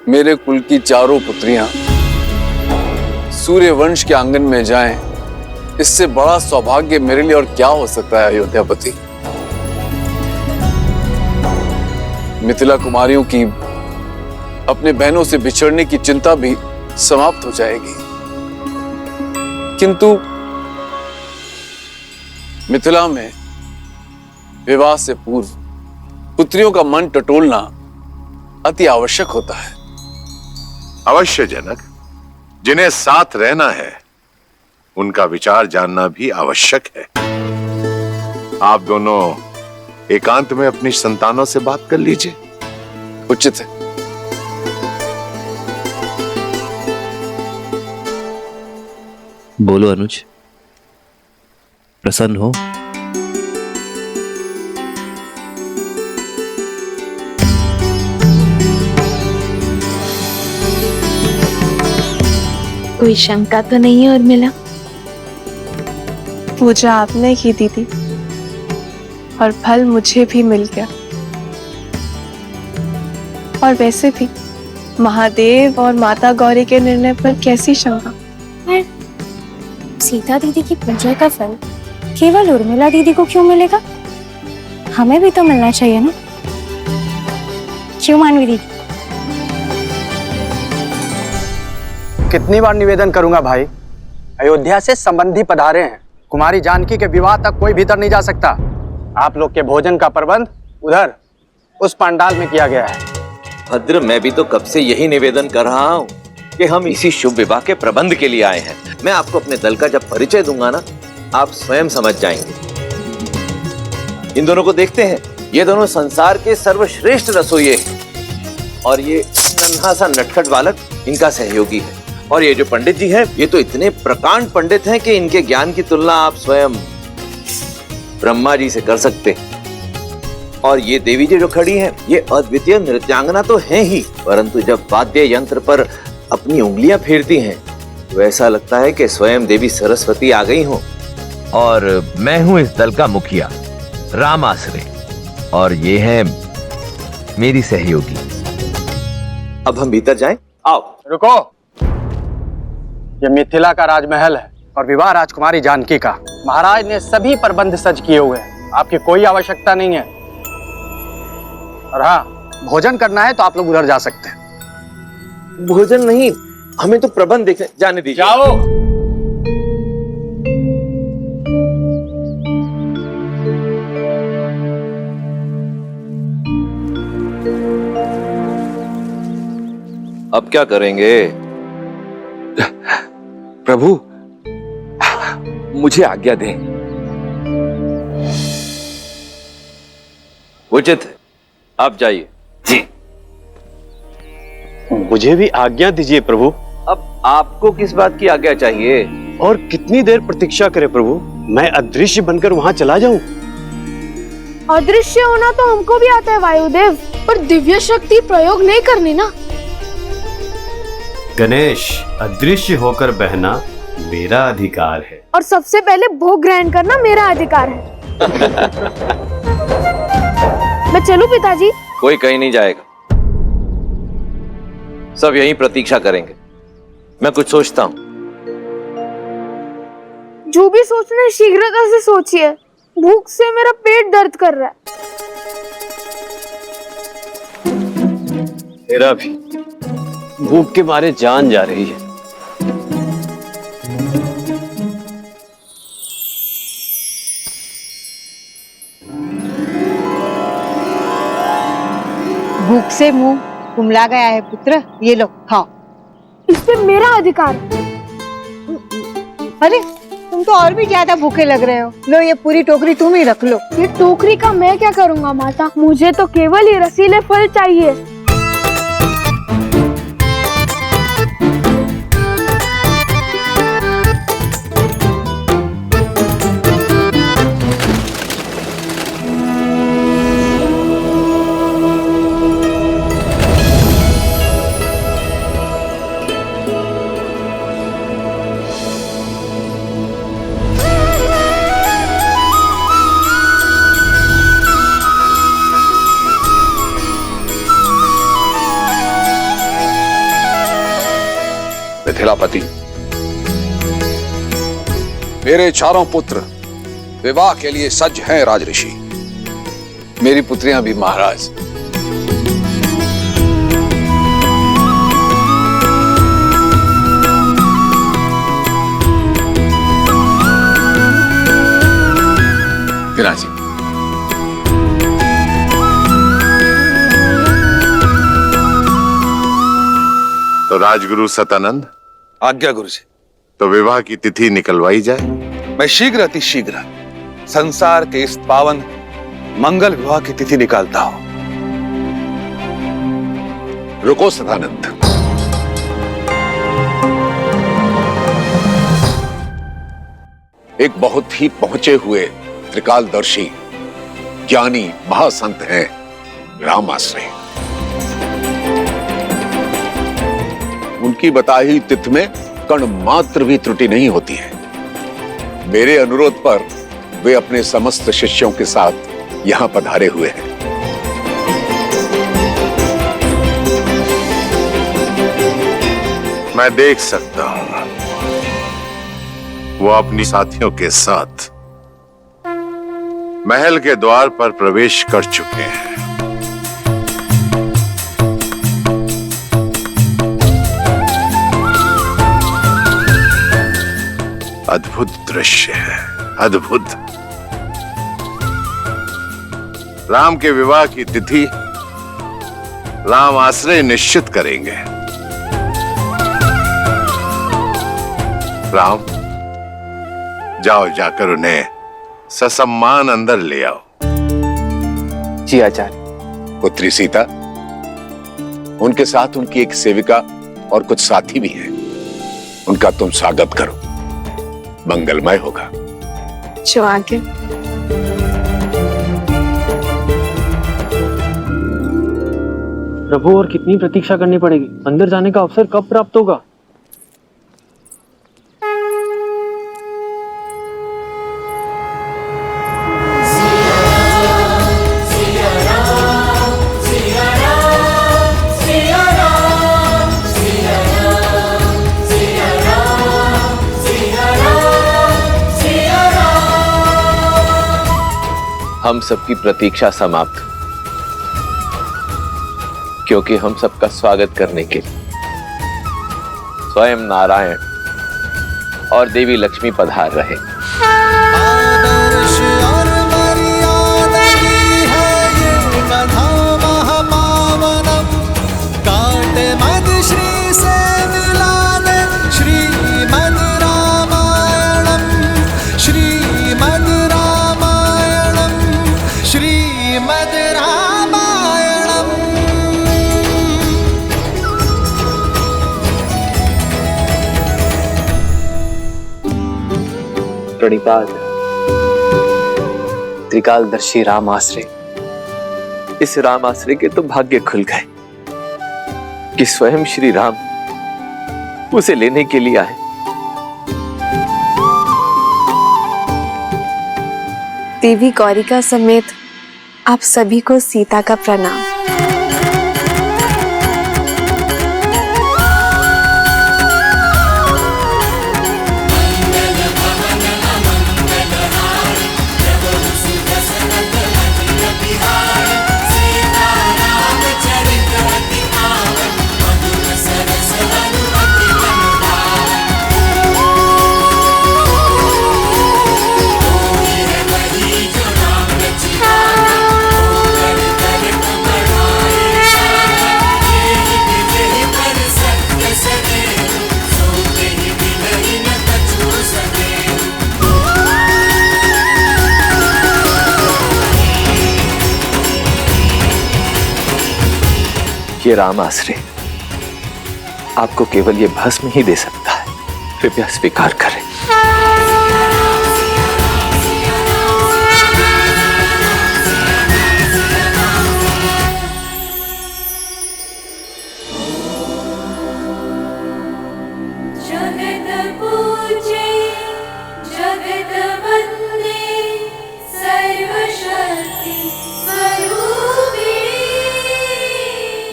मेरे कुल की चारों पुत्रियां सूर्य वंश के आंगन में जाएं, इससे बड़ा सौभाग्य मेरे लिए और क्या हो सकता है अयोध्यापति। मिथिला कुमारियों की अपने बहनों से बिछड़ने की चिंता भी समाप्त हो जाएगी। किंतु मिथिला में विवाह से पूर्व पुत्रियों का मन टटोलना अति आवश्यक होता है। अवश्य जनक, जिन्हें साथ रहना है उनका विचार जानना भी आवश्यक है। आप दोनों एकांत में अपनी संतानों से बात कर लीजिए। उचित है। बोलो अनुज, प्रसन्न हो? कोई शंका तो नहीं है उर्मिला? पूजा आपने की दीदी, और फल मुझे भी मिल गया। और वैसे भी महादेव और माता गौरी के निर्णय पर कैसी शंका। सीता दीदी की पूजा का फल केवल उर्मिला दीदी को क्यों मिलेगा? हमें भी तो मिलना चाहिए ना, क्यों मानवी दीदी? कितनी बार निवेदन करूंगा भाई, अयोध्या से संबंधी पधारे हैं। कुमारी जानकी के विवाह तक कोई भीतर नहीं जा सकता। आप लोग के भोजन का प्रबंध उधर उस पंडाल में किया गया है। भद्र, मैं भी तो कब से यही निवेदन कर रहा हूँ कि हम इसी शुभ विवाह के प्रबंध के लिए आए हैं। मैं आपको अपने दल का जब परिचय दूंगा ना, आप स्वयं समझ जाएंगे। इन दोनों को देखते हैं, ये दोनों संसार के सर्वश्रेष्ठ रसोइये हैं, और ये नन्हा सा नटखट बालक इनका सहयोगी है। और ये जो पंडित जी हैं, ये तो इतने प्रकांड पंडित हैं कि इनके ज्ञान की तुलना आप स्वयं ब्रह्मा जी से कर सकते हैं। और ये देवी जी जो खड़ी हैं, ये अद्वितीय नृत्यांगना तो हैं ही, परंतु जब वाद्य यंत्र पर अपनी उंगलियां फेरती हैं तो ऐसा लगता है कि स्वयं देवी सरस्वती आ गई हो। और मैं हूं इस दल का मुखिया राम आसरे, और ये है मेरी सहयोगी। अब हम भीतर जाएं? आओ। रुको, ये मिथिला का राजमहल है और विवाह राजकुमारी जानकी का। महाराज ने सभी प्रबंध सज किए हुए हैं, आपकी कोई आवश्यकता नहीं है। और हाँ, भोजन करना है तो आप लोग उधर जा सकते हैं। भोजन नहीं, हमें तो प्रबंध देखने जाने दीजिए। जाओ। अब क्या करेंगे? प्रभु, मुझे आज्ञा दें। उचित है, आप जाइए। जी। मुझे भी आज्ञा दीजिए प्रभु। अब आपको किस बात की आज्ञा चाहिए? और कितनी देर प्रतीक्षा करें प्रभु? मैं अदृश्य बनकर वहां चला जाऊं? अदृश्य होना तो हमको भी आता है वायुदेव, पर दिव्य शक्ति प्रयोग नहीं करनी ना। गणेश, अदृश्य होकर बहना मेरा अधिकार है, और सबसे पहले भोग ग्रहण करना मेरा अधिकार है। मैं चलूं पिताजी? कोई कहीं नहीं जाएगा, सब यहीं प्रतीक्षा करेंगे। मैं कुछ सोचता हूं। जो भी सोचना है शीघ्रता से सोचिए, भूख से मेरा पेट दर्द कर रहा है। मेरा भी भूख के मारे जान जा रही है। भूख से मुंह कुमला गया है पुत्र, ये लो खाओ। इस पे मेरा अधिकार है। अरे तुम तो और भी ज्यादा भूखे लग रहे हो। लो ये पूरी टोकरी तुम ही रख लो। ये टोकरी का मैं क्या करूंगा माता, मुझे तो केवल ये रसीले फल चाहिए। मिथिलापति, मेरे चारों पुत्र विवाह के लिए सज्ज हैं राजऋषि। मेरी पुत्रियां भी महाराज। जी। तो राजगुरु सतानंद, आज्ञा गुरु जी। तो विवाह की तिथि निकलवाई जाए। मैं शीघ्र अति शीघ्र संसार के इस पावन मंगल विवाह की तिथि निकालता हूं। रुको सतानंद, एक बहुत ही पहुंचे हुए त्रिकालदर्शी ज्ञानी महासंत हैं रामाश्रय। उनकी बताई तिथि में कण मात्र भी त्रुटि नहीं होती है। मेरे अनुरोध पर वे अपने समस्त शिष्यों के साथ यहां पधारे हुए हैं। मैं देख सकता हूं वो अपनी साथियों के साथ महल के द्वार पर प्रवेश कर चुके हैं। अद्भुत दृश्य है, अद्भुत। राम के विवाह की तिथि रामाश्रय निश्चित करेंगे। राम, जाओ जाकर उन्हें ससम्मान अंदर ले आओ। जी आचार्य। पुत्री सीता, उनके साथ उनकी एक सेविका और कुछ साथी भी हैं। उनका तुम स्वागत करो, मंगलमय होगा। जो आगे। प्रभु, और कितनी प्रतीक्षा करनी पड़ेगी? अंदर जाने का अवसर कब प्राप्त होगा? हम सबकी प्रतीक्षा समाप्त, क्योंकि हम सबका स्वागत करने के लिए स्वयं नारायण और देवी लक्ष्मी पधार रहे। प्रणिपात त्रिकालदर्शी रामाश्रय। इस रामाश्रय के तो भाग्य खुल गए कि स्वयं श्री राम उसे लेने के लिए आए। देवी गौरिका समेत आप सभी को सीता का प्रणाम। ये रामाश्रय आपको केवल ये भस्म ही दे सकता है, कृपया स्वीकार करें।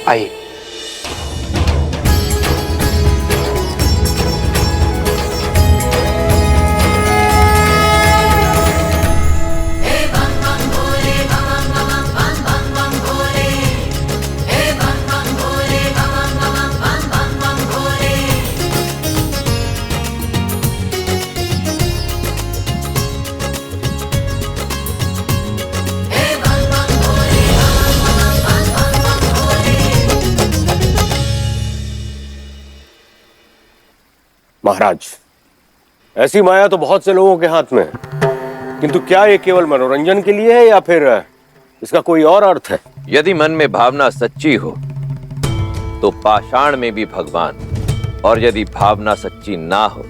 आइए। महाराज, ऐसी माया तो बहुत से लोगों के हाथ में है, किंतु क्या ये केवल मनोरंजन के लिए है या फिर इसका कोई और अर्थ है? यदि मन में भावना सच्ची हो तो पाषाण में भी भगवान, और यदि भावना सच्ची ना हो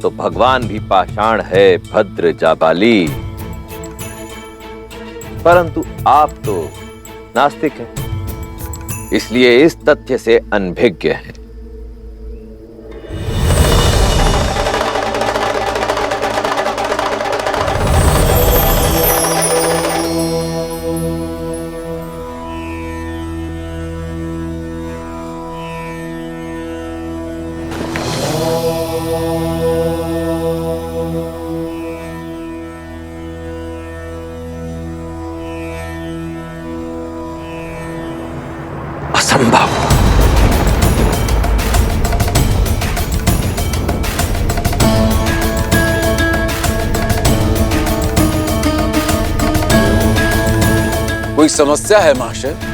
तो भगवान भी पाषाण है। भद्र जाबाली, परंतु आप तो नास्तिक हैं, इसलिए इस तथ्य से अनभिज्ञ हैं। असंभव। कोई समस्या है महाशय?